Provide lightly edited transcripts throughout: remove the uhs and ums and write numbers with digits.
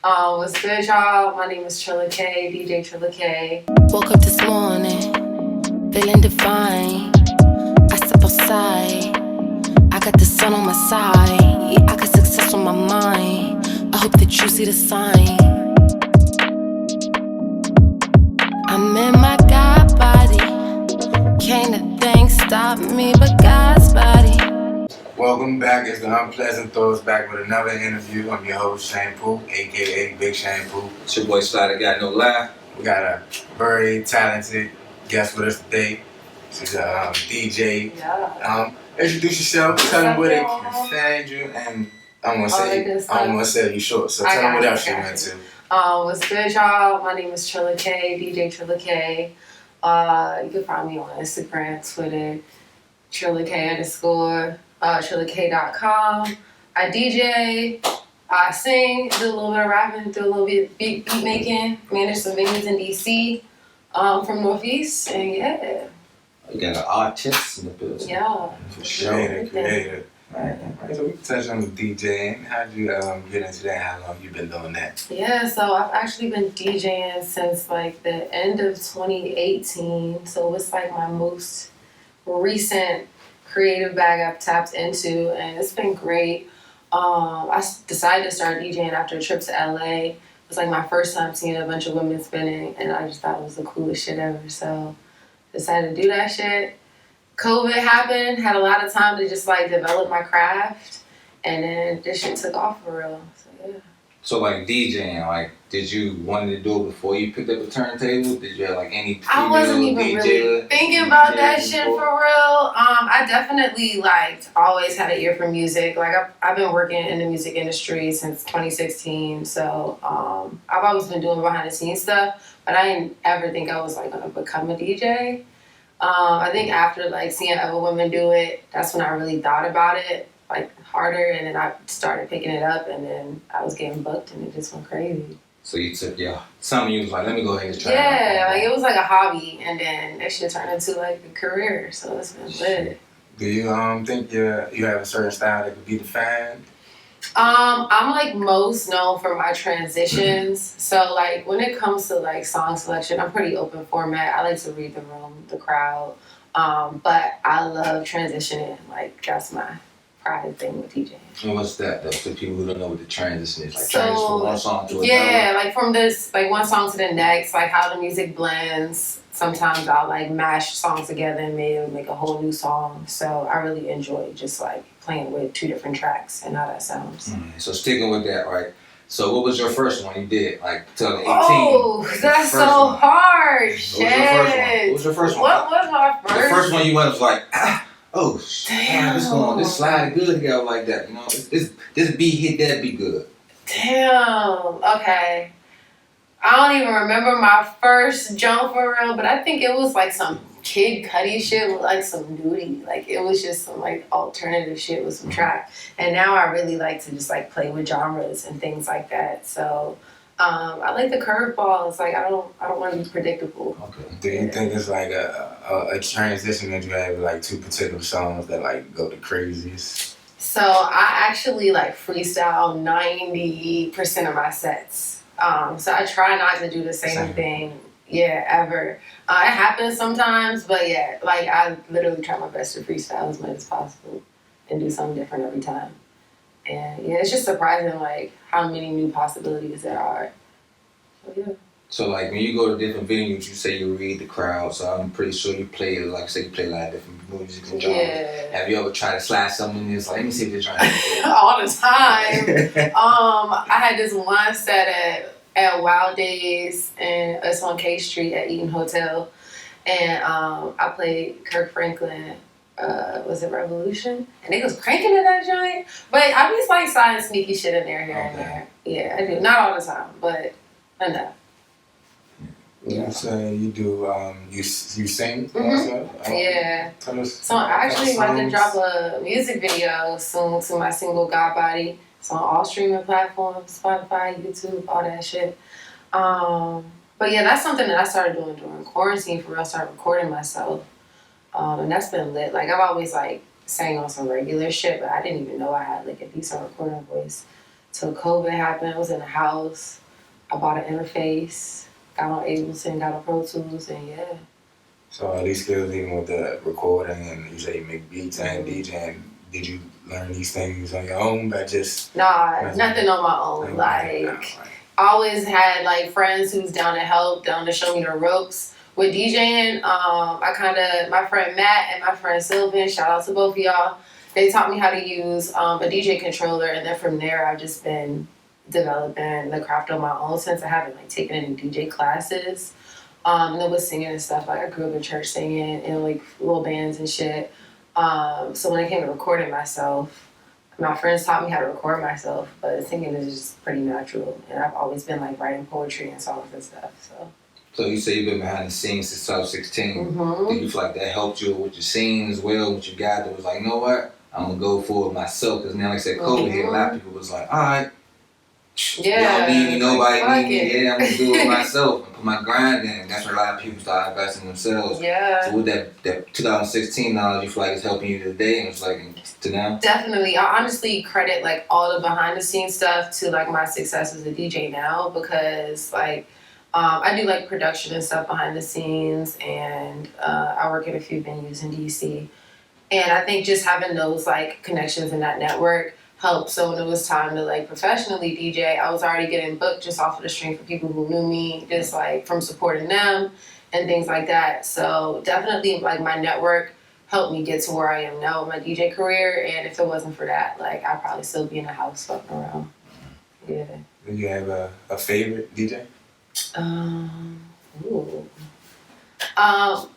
What's good, y'all? My name is Trillakay, DJ Trillakay. Woke up this morning, feeling divine. I step outside, I got the sun on my side. I got success on my mind. I hope that you see the sign. I'm in my God body. Can't a thing stop me but God's body. Welcome back. It's the Unpleasant Thoughts, back with another interview. I'm your host, Shampoo, aka Big Shampoo. It's your boy Slider, got no lie. We got a very talented guest with us today. She's a DJ. Yeah. Introduce yourself, tell them where they can find you, and I'm gonna say you short, so tell them what else you went to. What's good, y'all? My name is Trillakay, DJ Trillakay. You can find me on Instagram, Twitter, Trillakay_. Trillakay.com. I DJ, I sing, do a little bit of rapping, do a little bit of beat making, manage some venues in DC, from Northeast, and yeah. You got an artist in the building. Yeah. For sure. Creator. Right. So we can touch on the DJing. How'd you get into that? How long you been doing that? Yeah, so I've actually been DJing since like the end of 2018. So it's like my most recent creative bag I've tapped into, and it's been great. I decided to start DJing after a trip to LA. It was like my first time seeing a bunch of women spinning, and I just thought it was the coolest shit ever. So decided to do that shit. COVID happened, had a lot of time to just like develop my craft, and then this shit took off for real. So yeah. So like DJing, like did you want to do it before you picked up a turntable? Did you have like any I wasn't even really thinking about that shit for real. I definitely like always had an ear for music. Like I've been working in the music industry since 2016. So I've always been doing behind the scenes stuff, but I didn't ever think I was like gonna become a DJ. I think after like seeing other women do it, that's when I really thought about it like harder, and then I started picking it up, and then I was getting booked, and it just went crazy. So you took something you was like, let me go ahead and try. Yeah, like it was like a hobby, and then that shit turned into like a career. So it's been lit. Do you think you have a certain style that could be defined? I'm like most known for my transitions. So like when it comes to like song selection, I'm pretty open format. I like to read the room, the crowd. But I love transitioning. Like that's my pride thing with DJing. And what's that though? For people who don't know what the transition is, like transition from one song to another. Yeah, like from this like one song to the next, like how the music blends. Sometimes I'll like mash songs together and make a whole new song. So I really enjoy just like playing with two different tracks and how that sounds. So sticking with that, right? So what was your first one you did? Like till 18? Oh, that's so hard. Shit. What was your first one? What was my first? The first one you went was like, oh damn, this slide good together like that. You know, this beat hit that be good. Damn. Okay. I don't even remember my first jump for real, but I think it was like some Kid Cudi shit with like some nudie. Like it was just some like alternative shit with some track. And now I really like to just like play with genres and things like that. So I like the curveball. It's like I don't want to be predictable. Okay. Do you think it's like a transition that you have with like two particular songs that like go the craziest? So I actually like freestyle 90% of my sets. So I try not to do the same thing, ever. It happens sometimes, but yeah, like I literally try my best to freestyle as much as possible and do something different every time. And yeah, it's just surprising like how many new possibilities there are. So yeah. So like when you go to different venues, you say you read the crowd, so I'm pretty sure you play, like I say, you play a lot of different music and genres. Yeah. Have you ever tried to slide something in this? Like, let me see if they're trying to all the time. I had this one set at Wild Days, and it's on K Street at Eaton Hotel, and I played Kirk Franklin. Was it Revolution? And they was cranking in that joint. But I be like sliding sneaky shit in there here and there. Yeah, I do. Not all the time, but enough. You say you do, you sing also? Yeah. Tell us. So I actually about to drop a music video soon to my single God Body. It's on all streaming platforms, Spotify, YouTube, all that shit. But yeah, that's something that I started doing during quarantine for real. I started recording myself. And that's been lit. Like I've always like sang on some regular shit, but I didn't even know I had like a decent recording voice. till COVID happened. I was in the house. I bought an interface, got on Ableton, got on Pro Tools, and yeah. So at least skills even with the recording and you say you make beats and DJing, did you learn these things on your own by just... Nah, nothing on my own. Like, I always had like friends who's down to help, down to show me the ropes. With DJing, my friend Matt and my friend Sylvan, shout out to both of y'all, they taught me how to use a DJ controller, and then from there I've just been developing the craft on my own since I haven't like taken any DJ classes. And then with singing and stuff, like I grew up in church singing and like little bands and shit. So when I came to recording myself, my friends taught me how to record myself, but singing is just pretty natural. And I've always been like writing poetry and songs and stuff, So you say you've been behind the scenes since 2016. Mm-hmm. Do you feel like that helped you with your scene as well, with your guy that was like, you know what, I'm going to go for it myself? Because now, like I said, COVID hit, a lot of people was like, all right, yeah, y'all need me, nobody like, need me. Yeah, I'm going to do it myself and put my grind in. That's where a lot of people start investing in themselves. Yeah. So with that 2016 knowledge, you feel like it's helping you today and it's like to now? Definitely. I honestly credit like all the behind the scenes stuff to like my success as a DJ now, because like I do like production and stuff behind the scenes, and I work at a few venues in DC. And I think just having those like connections in that network helped. So when it was time to like professionally DJ, I was already getting booked just off of the stream for people who knew me, just like from supporting them and things like that. So definitely like my network helped me get to where I am now with my DJ career. And if it wasn't for that, like I'd probably still be in the house fucking around. Yeah. Do you have a favorite DJ?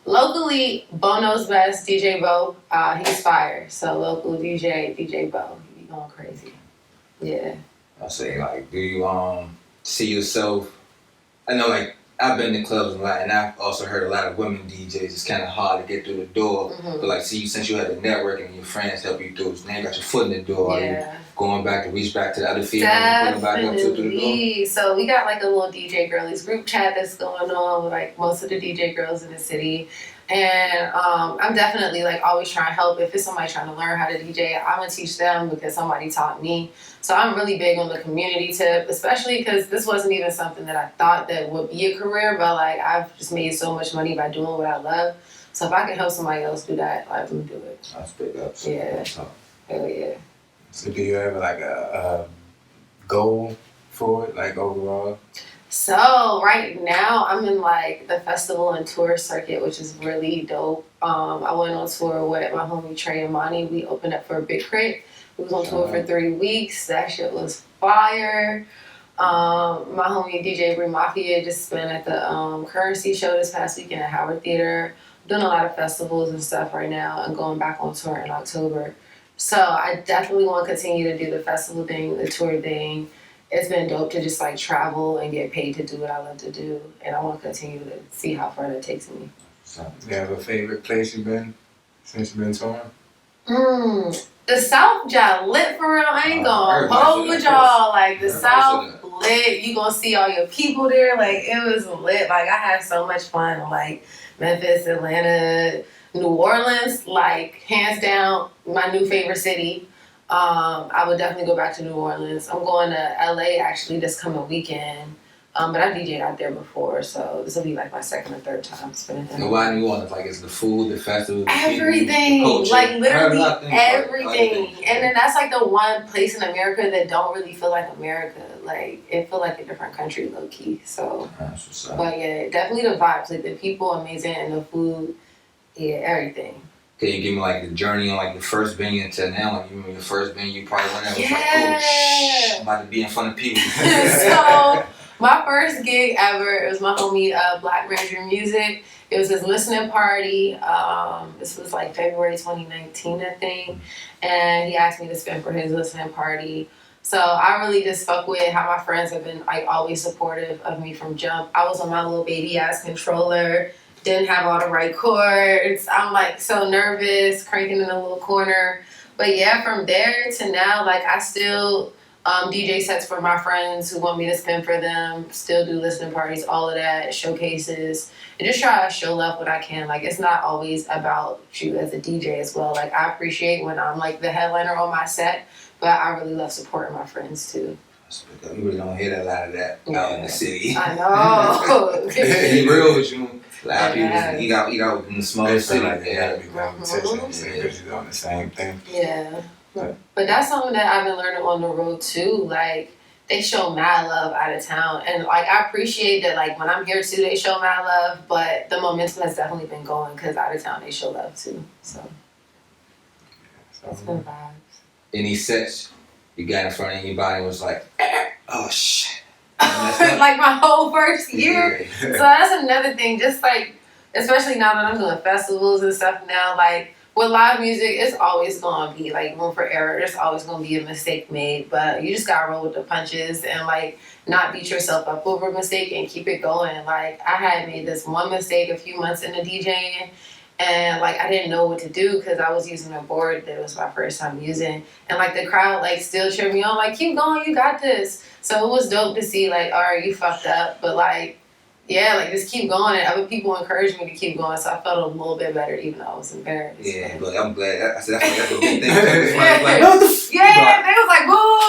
Locally, Bo knows best, DJ Bo. He's fire. So local DJ Bo. He going crazy. Yeah. I say, like, do you see yourself? I know, like, I've been to clubs a lot, and I've also heard a lot of women DJs. It's kind of hard to get through the door. Mm-hmm. But like, see, since you had the network and your friends help you through, so now you got your foot in the door. Yeah. Are you going back to reach back to the other females and put them back up through the door? So we got like a little DJ girlies group chat that's going on with like most of the DJ girls in the city. And I'm definitely like always trying to help. If it's somebody trying to learn how to DJ, I'm gonna teach them because somebody taught me. So I'm really big on the community tip, especially because this wasn't even something that I thought that would be a career, but like I've just made so much money by doing what I love. So if I can help somebody else do that, I'm gonna do it. That's big up. Yeah. Hell yeah. So do you have like a goal for it, like overall? So right now I'm in like the festival and tour circuit, which is really dope. I went on tour with my homie Trey and Monty. We opened up for Big Crit. We was on tour for 3 weeks. That shit was fire. My homie DJ Bree Mafia just been at the Currency show this past weekend at Howard Theater. Doing a lot of festivals and stuff right now and going back on tour in October. So I definitely want to continue to do the festival thing, the tour thing. It's been dope to just like travel and get paid to do what I love to do. And I want to continue to see how far that takes me. So, you have a favorite place you've been since you've been touring? The South y'all lit for real. I ain't gonna hold with y'all. Like the South lit. You gonna see all your people there. Like it was lit. Like I had so much fun. Like Memphis, Atlanta, New Orleans. Like hands down, my new favorite city. I would definitely go back to New Orleans. I'm going to LA actually this coming weekend. But I DJed out there before, so this will be like my second or third time spending time. And why New Orleans? Like it's the food, the festival, the everything, people, the culture. like literally everything. Like, and then that's like the one place in America that don't really feel like America. Like it feel like a different country, low key. So, but yeah, definitely the vibes, like the people amazing and the food, yeah, everything. Can you give me like the journey on like the first venue until now? Like you remember your first venue, you probably went there and was like, oh, I'm about to be in front of people. So my first gig ever, it was my homie Black Ranger Music. It was his listening party. This was like February 2019, I think. And he asked me to spin for his listening party. So I really just fuck with how my friends have been like always supportive of me from jump. I was on my little baby ass controller. Didn't have all the right chords. I'm like so nervous, cranking in a little corner. But yeah, from there to now, like I still DJ sets for my friends who want me to spin for them, still do listening parties, all of that, showcases, and just try to show love when I can. Like, it's not always about you as a DJ as well. Like, I appreciate when I'm like the headliner on my set, but I really love supporting my friends too. You really don't hear a lot of that out in the city. I know. Be real with you. A lot of people eat out in the small city. Like they gotta be competition because you're doing the same thing. Yeah. But that's something that I've been learning on the road too. Like, they show mad love out of town. And like, I appreciate that, like, when I'm here too, they show mad love. But the momentum has definitely been going because out of town they show love too. So it's been vibes. Any sets you got in front of anybody was like, oh shit. Like my whole first year. Yeah. So that's another thing. Just like, especially now that I'm doing festivals and stuff now, like, with live music, it's always gonna be like room for error. There's always gonna be a mistake made, but you just gotta roll with the punches and like not beat yourself up over a mistake and keep it going. Like, I had made this one mistake a few months into DJing, and like I didn't know what to do because I was using a board that was my first time using, and like the crowd like still cheered me on, like, keep going, you got this. So it was dope to see, like, all right, you fucked up, but like, yeah, like, just keep going. And other people encouraged me to keep going, so I felt a little bit better, even though I was embarrassed. Yeah, but I'm glad. I said that's a big thing. Like, yeah, they was like, boo,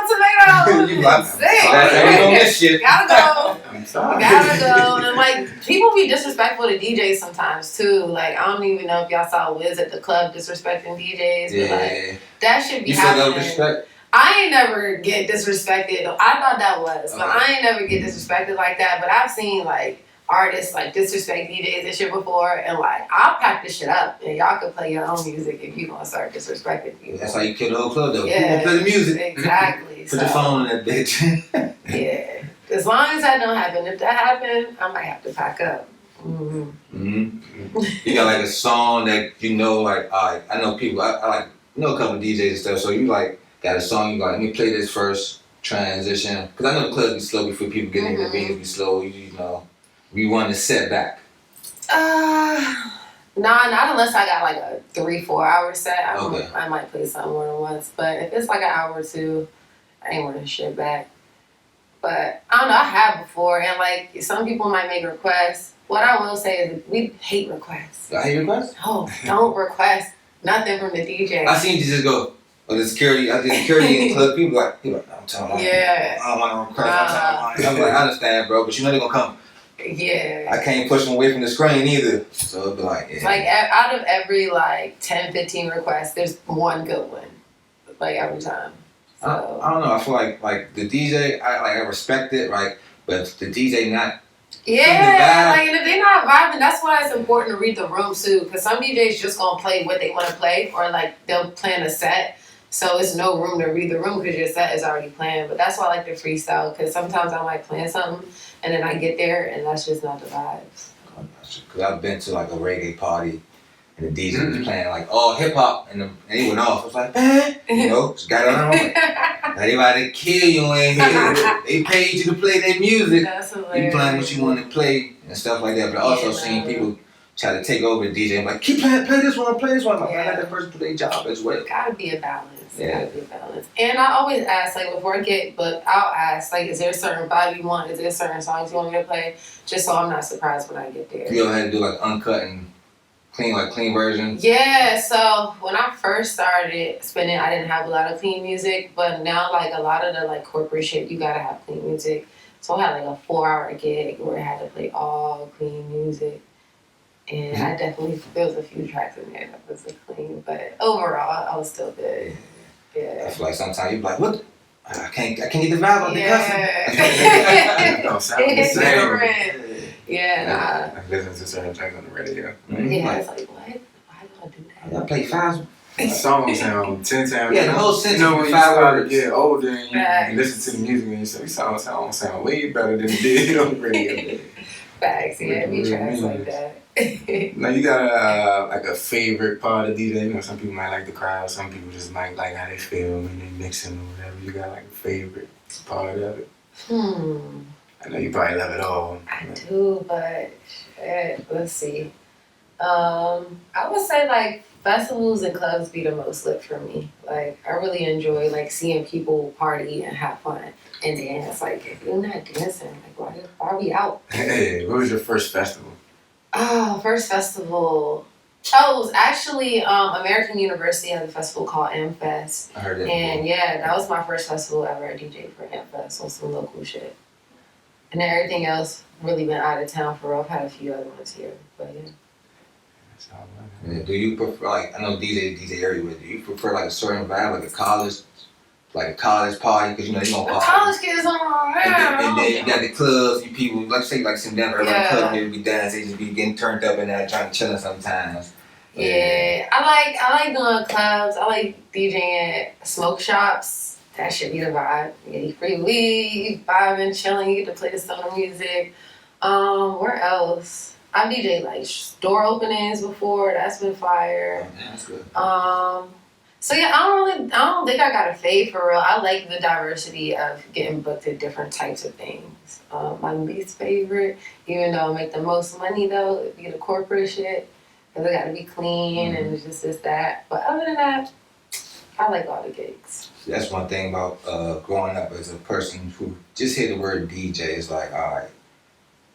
tomato. You like, Sick. on this shit. Gotta go. I'm sorry. Gotta go. And like, people be disrespectful to DJs sometimes too. Like, I don't even know if y'all saw Wiz at the club disrespecting DJs. But like, that should be you happening. You happening. still respect? I ain't never get disrespected. I thought that was, but I ain't never get disrespected like that. But I've seen like artists like disrespect DJs and shit before, and like, I'll pack this shit up, and y'all can play your own music if you gonna start disrespecting people. That's how you kill the whole club though. Yeah, People play the music. Exactly. Put your phone on that bitch. Yeah. As long as that don't happen. If that happen, I might have to pack up. You got like a song that you know, like, I know people. I like know a couple of DJs and stuff. So you like got a song you got. Let me play this first transition because I know the clubs be slow before people get in the beats be slow. You know, we want to set back. Nah, not unless I got like a 3-4 hour set. Okay. I might play something more than once. But if it's like an hour or two, I ain't running shit back. But I don't know, I have before, and like, some people might make requests. What I will say is we hate requests. I hate requests? No, don't request nothing from the DJ. I seen you just go, oh, the security, I did security in the club. People like, I'm telling you. Yeah. I don't want no requests. I'm like, I understand, bro, but you know they're gonna come. Yeah. I can't push them away from the screen either. So it'd be like, yeah. Like, out of every like 10, 15 requests, there's one good one. Like, every time. So. I don't know. I feel like the DJ, I respect it, right? But the DJ not. Yeah, like, and if they're not vibing, that's why it's important to read the room too. Because some DJs just gonna play what they want to play, or like they'll plan a set, so it's no room to read the room because your set is already planned. But that's why I like the freestyle, because sometimes I might plan something and then I get there and that's just not the vibes. Because I've been to like a reggae party and the DJ was playing like all hip hop and he went off. I was like, man, you know, just got it on. They about to kill you in here. They paid you to play their music. That's hilarious. You playing what you want to play and stuff like that. But I also seen people try to take over the DJ and like, keep playing, play this one, play this one. Like, I let that person do their job as well. Gotta be a balance. Yeah. Gotta be a balance. And I always ask, like, before I get booked, I'll ask, like, is there a certain vibe you want? Is there certain songs you want me to play? Just so I'm not surprised when I get there. You ever had to do like uncut and clean version? Yeah, so when I first started spinning, I didn't have a lot of clean music, but now like a lot of the like corporate shit, you gotta have clean music. So I had like a 4-hour gig where I had to play all clean music. And I definitely, there was a few tracks in there that was clean, but overall, I was still good. Yeah. I feel like sometimes you be like, what? I can't get the vibe of the It don't sound the It's same. different. Yeah, I listen to certain tracks on the radio. Yeah, it's like, what? Why do I do that? I play five. The song sound 10 times. Yeah, the whole sentence You know, when with you 5 start to words. get older and Facts. you listen to the music and you say, this song sound way better than it did on the radio. Facts, yeah, we tracks like that. Now you got a like a favorite part of DJ. You know, some people might like the crowd, some people just might like how they feel when they mixing or whatever. You got like a favorite part of it. I I know you probably love it all. do, but shit, let's see. I would say like festivals and clubs be the most lit for me. Like I really enjoy like seeing people party and have fun and dance. Like if you're not dancing, like why are we out? Hey, what was your first festival? Oh, first festival. Oh, it was actually American University has a festival called M-Fest. I heard that. And yeah, that was my first festival ever. I DJed for M-Fest on some local shit. And then everything else really been out of town for real. I've had a few other ones here, but yeah. That's all right. Yeah, do you prefer, like, I know DJ everywhere, do you prefer like a certain vibe, like a college party? Because you know, you don't The party. college kids on And then you got the clubs, you people, like say like some down urban Yeah. club, maybe be dancing, they just be getting turned up and that trying to chilling sometimes. Yeah, I like doing clubs. I like DJing at smoke shops. That should be the vibe. You get free weed, vibing, chilling. You get to play the stoner music. Where else? I've DJed like store openings before. That's been fire. Yeah, that's good. So yeah, I don't think I got a fave for real. I like the diversity of getting booked at different types of things. My least favorite, even though I make the most money though, would be the corporate shit. Because it got to be clean and it's just this, that. But other than that, I like all the gigs. That's one thing about growing up as a person who just hear the word DJ. It's like, all right,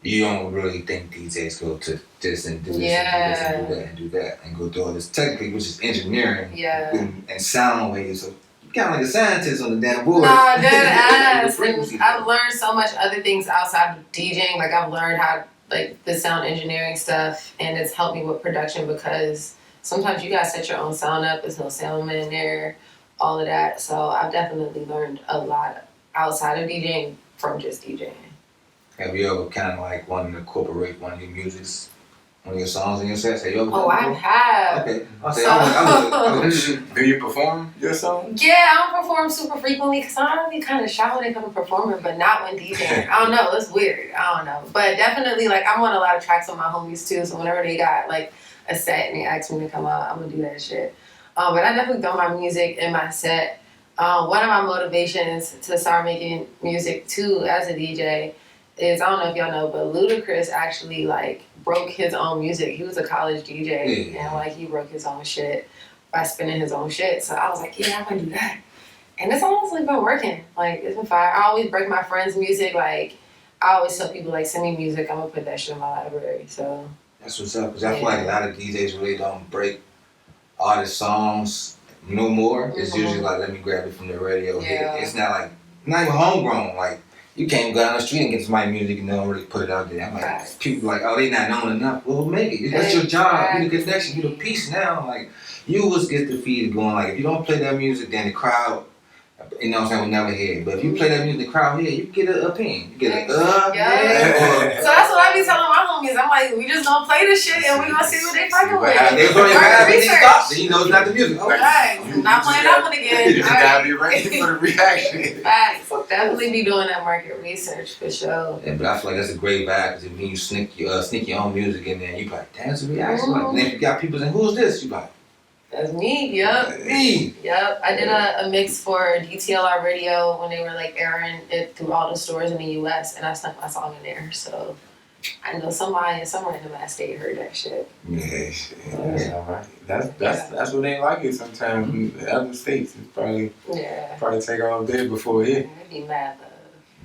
you don't really think DJs go to this and do this and do this and do that and do that and go do all this technically, which is engineering and sound waves. So you kind of like a scientist on the damn board. Nah, dead ass. And I've learned so much other things outside of DJing. Like I've learned how like the sound engineering stuff, and it's helped me with production because sometimes you gotta set your own sound up. There's no soundman in there, all of that. So I've definitely learned a lot outside of DJing from just DJing. Have you ever kind of like wanted to incorporate one of your musics, one of your songs in your sets? Have you ever done Oh, I that? have. Okay. I'll say, I was Do you perform your song? Yeah, I don't perform super frequently because I don't be kind of shy when it comes to performing, but not when DJing. I don't know, it's weird. I don't know. But definitely, like, I'm on a lot of tracks with my homies too, so whenever they got, like, a set and they ask me to come out, I'm going to do that shit. But I definitely throw my music in my set. One of my motivations to start making music too as a DJ is, I don't know if y'all know, but Ludacris actually, like, broke his own music. He was a college DJ, and, like, he broke his own shit by spinning his own shit. So I was like, yeah, I'm gonna do that. And it's honestly been working. Like, it's been fire. I always break my friends' music. Like, I always tell people, like, send me music. I'm gonna put that shit in my library. So That's what's up. Because I feel like a lot of DJs really don't break artist songs no more. It's usually like, let me grab it from the radio. Yeah. It's not like, not even homegrown. Like, you can't go down the street and get somebody's music and they don't really put it out there. I'm like, Right. people like, oh, they not known enough. Well, make it. That's your job. You the connection. You the piece now. Like, you always get the feed going. Like, if you don't play that music, then the crowd, you know what I'm saying, will never hear it. But if you play that music, the crowd hear it, you get an opinion. You get a, yeah. So that's what I be telling my homies. I'm like, we just gonna play this shit and we gonna see what they fucking with. They go and they stop, then you know it's not the music. Right. Not playing that one again. You just gotta be ready for the reaction. Facts. Definitely be doing that market research for sure. Yeah, but I feel like that's a great vibe because when you sneak your own music in there, you be like, damn, it's a reaction. Like, then you got people saying, who's this? You like, That's me. Yep. me. Yep. I did a mix for DTLR Radio when they were like airing it through all the stores in the US, and I snuck my song in there. So I know somebody somewhere in the last state heard that shit. Yeah, shit. That's all right. That's what they like it sometimes. In other states, it's probably take all day before here. I'd be mad though.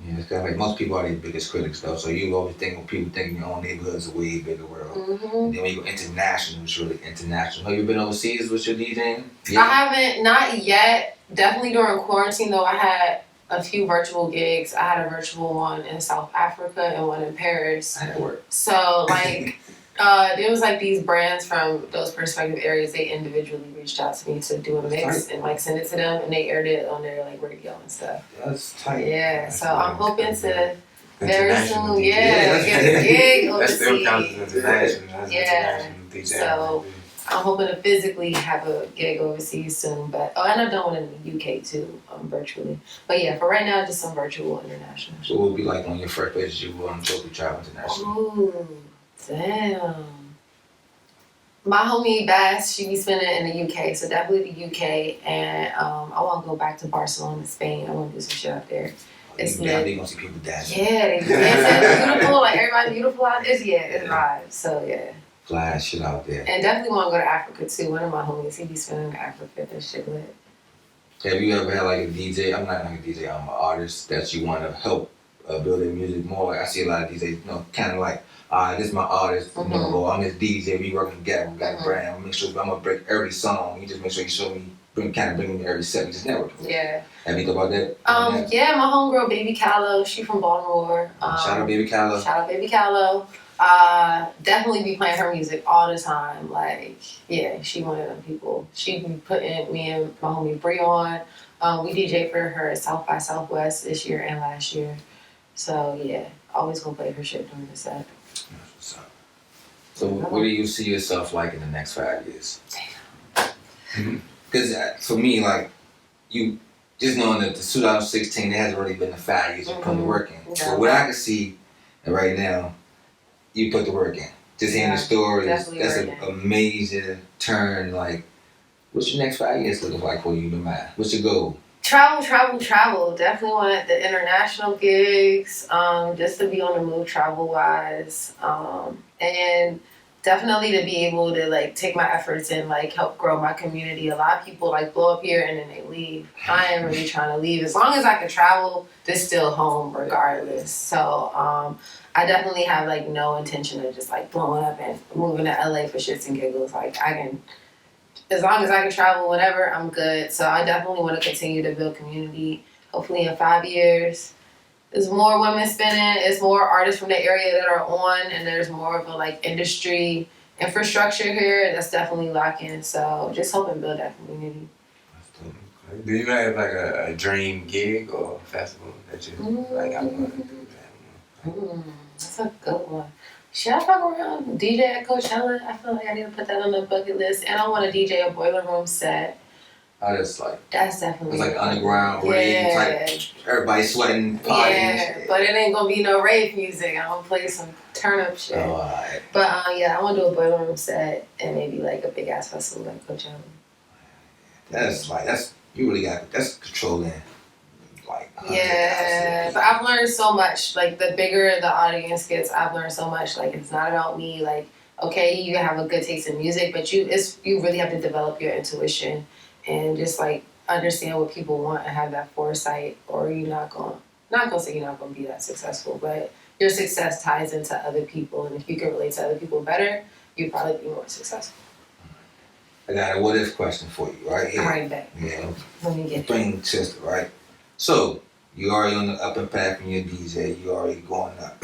Yeah, it's kind of like most people are their biggest critics though. So you always think when people think your own neighborhood is a way bigger world. And then when you go international, it's really international. Have you been overseas with your DJing? Yeah. I haven't, not yet. Definitely during quarantine though, I had a few virtual gigs. I had a virtual one in South Africa and one in Paris. How that work? So like, there was like these brands from those respective areas. They individually reached out to me to do a mix and like send it to them, and they aired it on their like radio and stuff. That's tight. Yeah, so I'm hoping to very International soon, DJ. get a gig That still counts overseas. as international. That's international DJ. So I'm hoping to physically have a gig overseas soon, but and I've done one in the UK too, virtually. But yeah, for right now, just some virtual international. So what would be like on your first places you were on Tokyo Travel International? Ooh, damn. My homie Bass, she be spending it in the UK, so definitely the UK, and I want to go back to Barcelona, Spain. I want to do some shit out there. It's Yeah, lit. they gonna see people dancing. Yeah, they dancing beautiful, like everybody beautiful out there. Yeah, it's vibes. So yeah. fly shit out there. And definitely want to go to Africa too. One of my homies, he be spending in Africa. That shit lit. Have you ever had like a DJ? I'm not like a DJ. I'm an artist that you want to help build their music more. Like I see a lot of DJs, you know, kind of like, this is my artist. You know, well, I'm his DJ. We working together. We got a brand. Make sure I'm gonna break every song. You just make sure you show me, bring me every set. We just network. Yeah. Have you thought about that? Yeah, my homegirl, Baby Callow, she from Baltimore. Shout out Baby Callow. Shout out Baby Callow. Definitely be playing her music all the time. Like, yeah, she one of them people. She be putting me and my homie Bree on. We DJ for her at South by Southwest this year and last year. So yeah, always gonna play her shit during the set. So what do you see yourself like in the next 5 years? Because for me, like, you just knowing that the 2016, it hasn't really been the 5 years you put the work in. Yeah. But what I can see right now, you put the work in. Just hearing the stories, that's a major turn. Like, what's your next 5 years looking like for you, no matter? What's your goal? Travel. Definitely want the international gigs, just to be on the move travel-wise. And definitely to be able to, like, take my efforts and, like, help grow my community. A lot of people, like, blow up here and then they leave. I am really trying to leave. As long as I can travel, this still home regardless. So, I definitely have, like, no intention of just, like, blowing up and moving to LA for shits and giggles. Like, as long as I can travel whenever, I'm good. So I definitely want to continue to build community. Hopefully in 5 years, there's more women spinning. It's more artists from the area that are on, and there's more of a, like, industry infrastructure here that's definitely lacking. So just hoping build that community. Do you have like a dream gig or festival that you like? I want to do that. That's a good one. Should I fuck around DJ at Coachella? I feel like I need to put that on the bucket list. And I want to DJ a boiler room set. That's like, That's definitely it's like underground rave type. Everybody sweating, partying. Yeah, but it ain't gonna be no rave music. I'm gonna play some turn up shit. Oh, alright. But yeah, I want to do a boiler room set and maybe like a big ass festival like Coachella. That's you really got that's controlling. Like, Yeah, but I've learned so much. Like, the bigger the audience gets, I've learned so much. Like, it's not about me. Like, okay, you have a good taste in music, but you really have to develop your intuition and just, like, understand what people want and have that foresight, or you're not gonna say you're not gonna be that successful, but your success ties into other people, and if you can relate to other people better, you'll probably be more successful. I got a what if question for you, right here. All right, back. Yeah. Let me get it. Bring sister, right? So, you already on the up and path from your DJ, you already going up.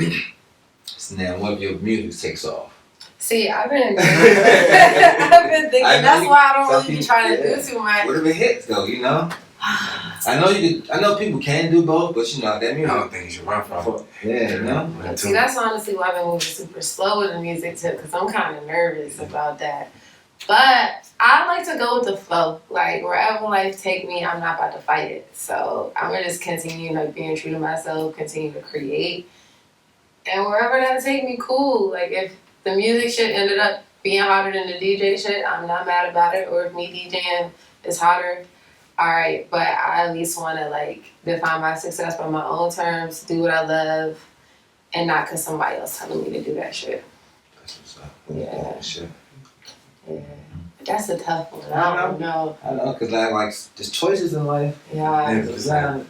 So now what if your music takes off? See, I've been thinking, that's why I don't really be trying to do too much. What if it hits though, you know? I know people can do both, but you know, that music. I don't think you should run from it. Yeah, you know? See, that's honestly why I've been moving super slow with the music too, because I'm kind of nervous about that. But I like to go with the flow. Like, wherever life take me, I'm not about to fight it. So I'm gonna just continue, like, being true to myself, continue to create, and wherever that take me, cool. Like, if the music shit ended up being hotter than the DJ shit, I'm not mad about it. Or if me DJing is hotter, all right. But I at least want to, like, define my success by my own terms, do what I love, and not because somebody else telling me to do that shit. That's what's up. Yeah. Shit. Yeah, that's a tough one. I don't know. I know, because like, there's choices in life. Yeah. It's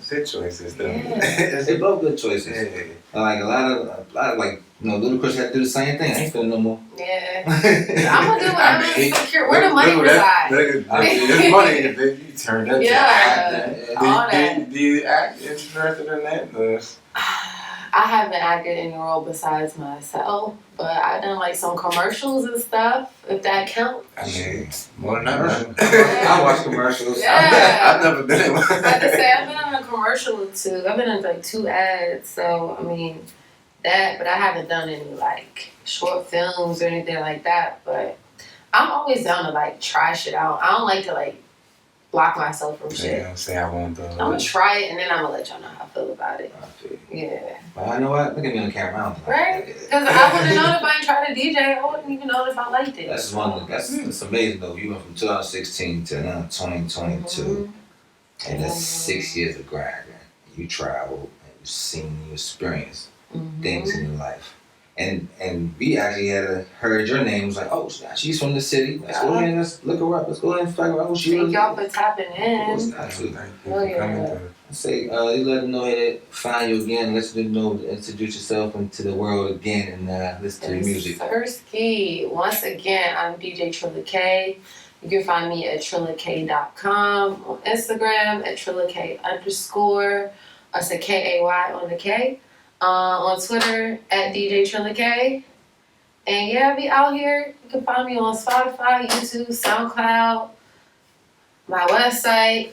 good choices though. Yeah. They both good choices. Yeah. Like a lot of like, you know, Ludacris had to do the same thing. I ain't feeling no more. Yeah. I'm gonna do whatever is secure. Where the money reside? There's money, baby. You turned that Yeah. to All that. Do you act interested in that? I haven't acted any role besides myself, but I've done like some commercials and stuff, if that counts. I mean, more than that. I watch commercials. Yeah. I've never been in one. Like I say, I've been in a commercial or two. I've been in like 2 ads, so I mean that, but I haven't done any like short films or anything like that. But I'm always down to like try shit out. I don't like to like block myself from shit. Yeah, say I won't do it. I'm gonna try it and then I'm gonna let y'all know how I feel about it. I feel you. Yeah. But I know what? Look at me on the camera. I don't think Right? Because I wouldn't know if I ain't tried to DJ. I wouldn't even know if I liked it. That's that's amazing though. You went from 2016 to now 2022, and that's 6 years of grinding. You traveled and you've seen, you experienced things in your life. And we actually had heard your name. Was like, oh, she's from the city. Let's go ahead and let's look her up. Let's go ahead and figure out who she is. Thank y'all for tapping in. Absolutely. Thank you for coming through. Say, you let them know how to find you again. Let them know to introduce yourself into the world again and listen to your music. First key. Once again, I'm DJ Trillakay. You can find me at trillakay.com, on Instagram at trillakay_. That's a KAY on the K. On Twitter at DJ Trillakay. And yeah, be out here. You can find me on Spotify, YouTube, SoundCloud, my website,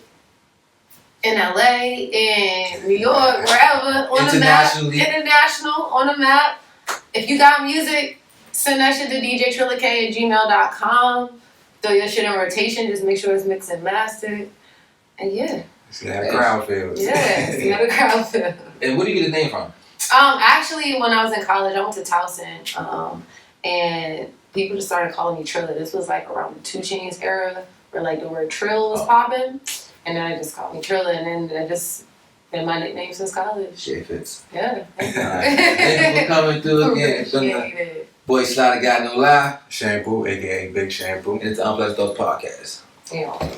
in LA, in New York, wherever, on the map. International, on the map. If you got music, send that shit to djtrillakay@gmail.com. Throw your shit in rotation, just make sure it's mixed and mastered. And yeah. See how the crowd feels. Yeah, see how the crowd feels. And where do you get the name from? Actually, when I was in college, I went to Towson, and people just started calling me Trilla. This was like around the 2 Chainz era, where like the word Trill was popping, and then I just called me Trilla, and then I just been my nickname since college. Shit fits. Yeah. Thank you for coming through again. Appreciate it. Boy Slider Got No Lie. Shampoo, aka Big Shampoo. And it's the Unplugged Thoughts Podcast. Yeah.